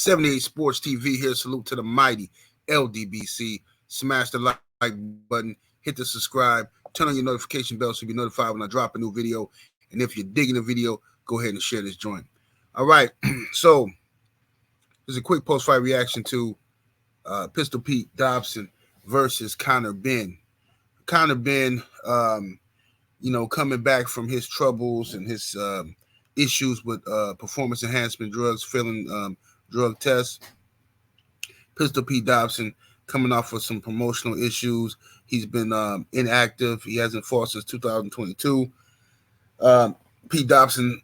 78 Sports TV here. Salute to the mighty LDBC. Smash the like button, hit the subscribe, turn on your notification bell so you'll be notified when I drop a new video. And if you're digging the video, go ahead and share this joint. All right, so there's a quick post-fight reaction to Pistol Pete Dobson versus Conor Benn. Conor Benn, coming back from his troubles and his issues with performance enhancement drugs, failing drug tests. Pistol Pete Dobson coming off of some promotional issues. He's been inactive. He hasn't fought since 2022. Pete Dobson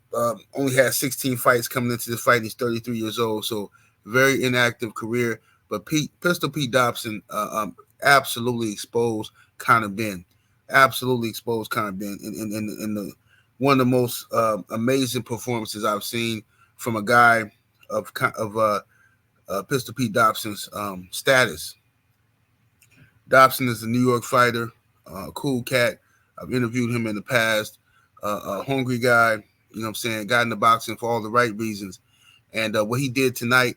only had 16 fights coming into the fight. He's 33 years old, so very inactive career. But Pistol Pete Dobson absolutely exposed Conor Benn. Absolutely exposed Conor Benn in one of the most amazing performances I've seen from a guy of Pistol Pete Dobson's status. Dobson is a New York fighter, cool cat. I've interviewed him in the past. A hungry guy, you know what I'm saying, got into boxing for all the right reasons. And what he did tonight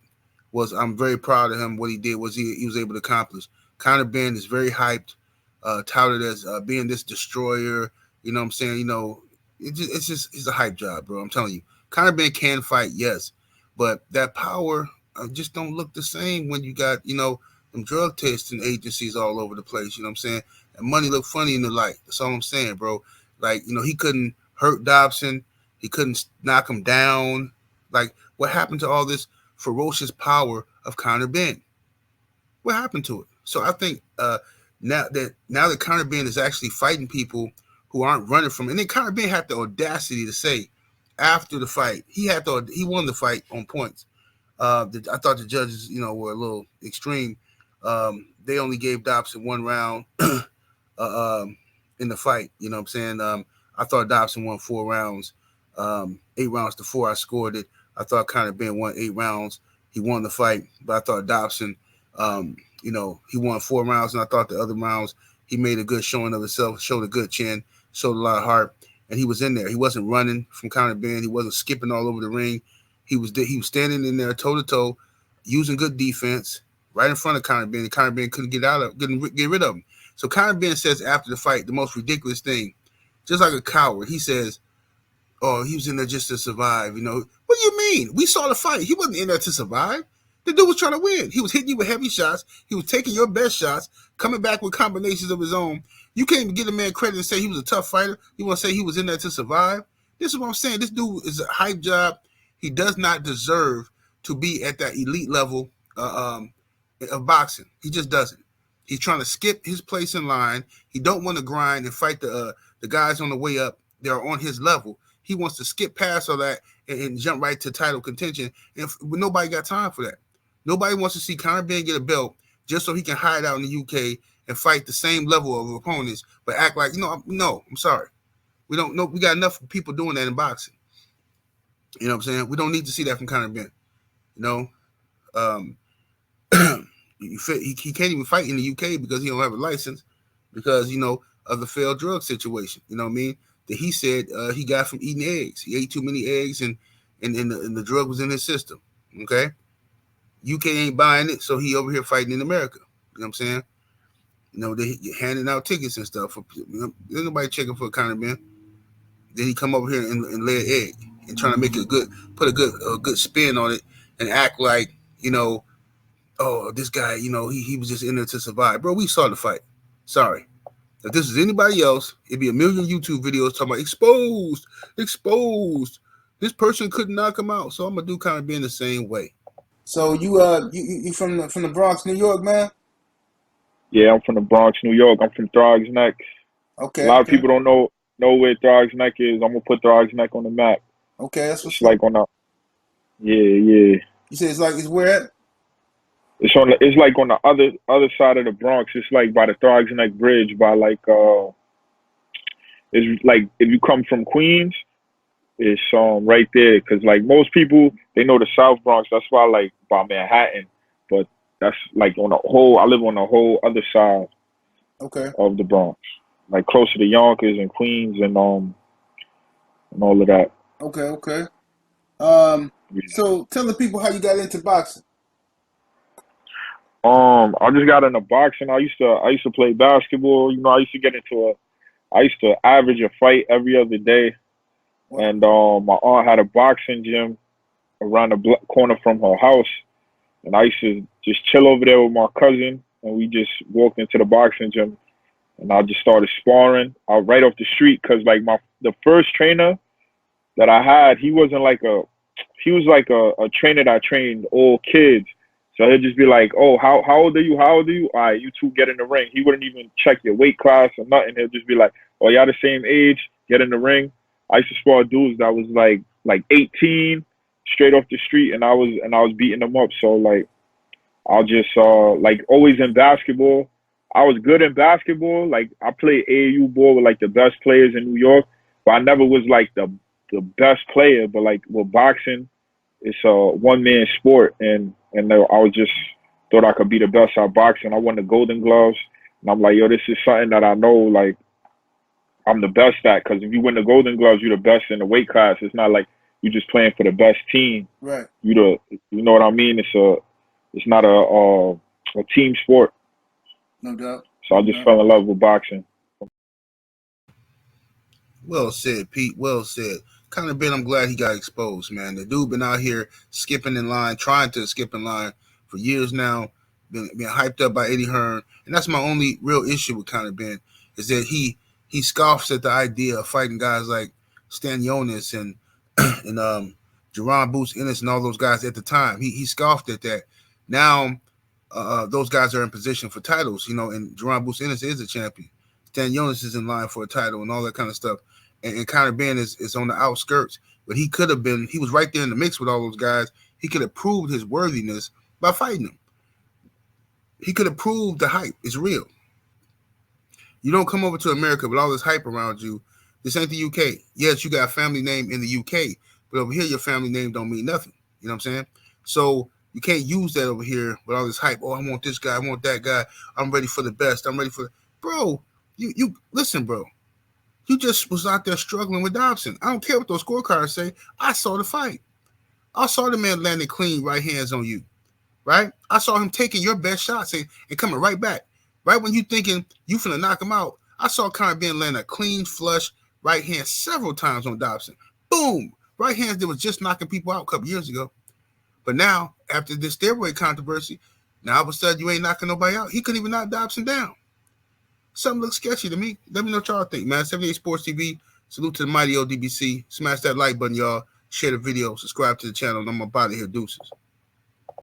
was, I'm very proud of him. What he did was he was able to accomplish. Conor Benn is very hyped, touted as being this destroyer. You know what I'm saying? You know, it's a hype job, bro. I'm telling you. Conor Benn can fight, yes. But that power just don't look the same when you got, them drug testing agencies all over the place. You know what I'm saying? And money look funny in the light. That's all I'm saying, bro. Like, he couldn't hurt Dobson. He couldn't knock him down. Like, what happened to all this ferocious power of Conor Benn? What happened to it? So I think now that Conor Benn is actually fighting people who aren't running from it, and then Conor Benn had the audacity to say after the fight, he won the fight on points. I thought the judges, were a little extreme. They only gave Dobson 1 round in the fight. You know what I'm saying? I thought Dobson won 4 rounds, 8 rounds to 4. I scored it. I thought Conor Benn won 8 rounds. He won the fight, but I thought Dobson, he won 4 rounds, and I thought the other rounds he made a good showing of himself, showed a good chin, showed a lot of heart, and he was in there. He wasn't running from Conor Benn. He wasn't skipping all over the ring. He was standing in there toe to toe, using good defense right in front of Conor Benn. And Conor Benn couldn't get rid of him. So Conor Benn says after the fight the most ridiculous thing, just like a coward. He says, "Oh, he was in there just to survive." What do you mean? We saw the fight. He wasn't in there to survive. The dude was trying to win. He was hitting you with heavy shots. He was taking your best shots, coming back with combinations of his own. You can't even give the man credit and say he was a tough fighter. You want to say he was in there to survive? This is what I'm saying. This dude is a hype job. He does not deserve to be at that elite level of boxing. He just doesn't. He's trying to skip his place in line. He don't want to grind and fight the guys on the way up. They're on his level. He wants to skip past all that and jump right to title contention. And nobody got time for that. Nobody wants to see Conor Benn get a belt just so he can hide out in the UK and fight the same level of opponents, but act like, no, I'm sorry. We don't know. We got enough people doing that in boxing. You know what I'm saying? We don't need to see that from Conor Benn. He can't even fight in the UK because he don't have a license because, of the failed drug situation. You know what I mean? That he said he got from eating eggs. He ate too many eggs and the drug was in his system. Okay? UK ain't buying it, so he over here fighting in America. You know what I'm saying? They handing out tickets and stuff. There's nobody checking for Conor Benn. Then he come over here and lay an egg and trying to make it put a good spin on it and act like, oh, this guy, he was just in there to survive. Bro, we saw the fight. Sorry. If this is anybody else, it'd be a million YouTube videos talking about exposed. This person couldn't knock him out. So I'm gonna do Conor Benn the same way. So you from the Bronx, New York, man? Yeah, I'm from the Bronx, New York. I'm from Throgs Neck. Okay. A lot of people don't know where Throgs Neck is. I'm gonna put Throgs Neck on the map. Okay, that's what's like on the. Yeah. You say it's where? It's like on the other side of the Bronx. It's like by the Throgs Neck Bridge. By it's like if you come from Queens, it's right there. Cause like most people, they know the South Bronx. That's why like by Manhattan, but that's like I live on the whole other side. Okay. Of the Bronx, like closer to Yonkers and Queens and all of that. Okay. So tell the people how you got into boxing. I just got into boxing. I used to play basketball. You know, I used to average a fight every other day. Wow. And my aunt had a boxing gym around the corner from her house, and I used to just chill over there with my cousin, and we just walked into the boxing gym, and I just started sparring out right off the street. Cause like the first trainer that I had, he was like a trainer that trained all kids. So he'd just be like, "Oh, how old are you? How old are you? All right, you two get in the ring." He wouldn't even check your weight class or nothing. He'll just be like, "Oh, y'all the same age? Get in the ring." I used to spar dudes that was like 18, straight off the street, and I was beating them up. So like I'll just like always in basketball. I was good in basketball. Like I played AAU ball with like the best players in New York, but I never was like the best player. But like with boxing, it's a one man sport, and I was just thought I could be the best at boxing. I won the Golden Gloves, and I'm like, yo, this is something that I know like I'm the best at. Because if you win the Golden Gloves, you're the best in the weight class. It's not like you just playing for the best team. Right. You know what I mean? It's not a team sport. No doubt. So I just fell in love with boxing. Well said, Pete. Well said. Conor Benn, I'm glad he got exposed, man. The dude been out here skipping in line, trying to skip in line for years now. Been hyped up by Eddie Hearn, and that's my only real issue with Conor Benn is that he scoffs at the idea of fighting guys like Stan Jonas and and Jerron Boots Ennis and all those guys at the time. He scoffed at that. Now those guys are in position for titles, you know, and Jerron Boots Ennis is a champion. Stan Jonas is in line for a title and all that kind of stuff. And Conor Benn is on the outskirts, but he could have been. He was right there in the mix with all those guys. He could have proved his worthiness by fighting them. He could have proved the hype is real. You don't come over to America with all this hype around you. This ain't the UK. Yes, you got a family name in the UK, but over here your family name don't mean nothing. You know what I'm saying? So you can't use that over here with all this hype. Oh, I want this guy. I want that guy. I'm ready for the best. I'm ready for bro. You listen, bro. You just was out there struggling with Dobson. I don't care what those scorecards say. I saw the fight. I saw the man landing clean right hands on you. Right? I saw him taking your best shots and coming right back. Right when you thinking you finna knock him out, I saw Conor Benn land a clean flush right hand several times on Dobson. Boom! Right hands that was just knocking people out a couple years ago. But now, after this steroid controversy, now all of a sudden you ain't knocking nobody out. He couldn't even knock Dobson down. Something looks sketchy to me. Let me know what y'all think, man. 78 Sports TV. Salute to the mighty ldbc. Smash that like button, y'all. Share the video. Subscribe to the channel. And I'm about to here. Deuces.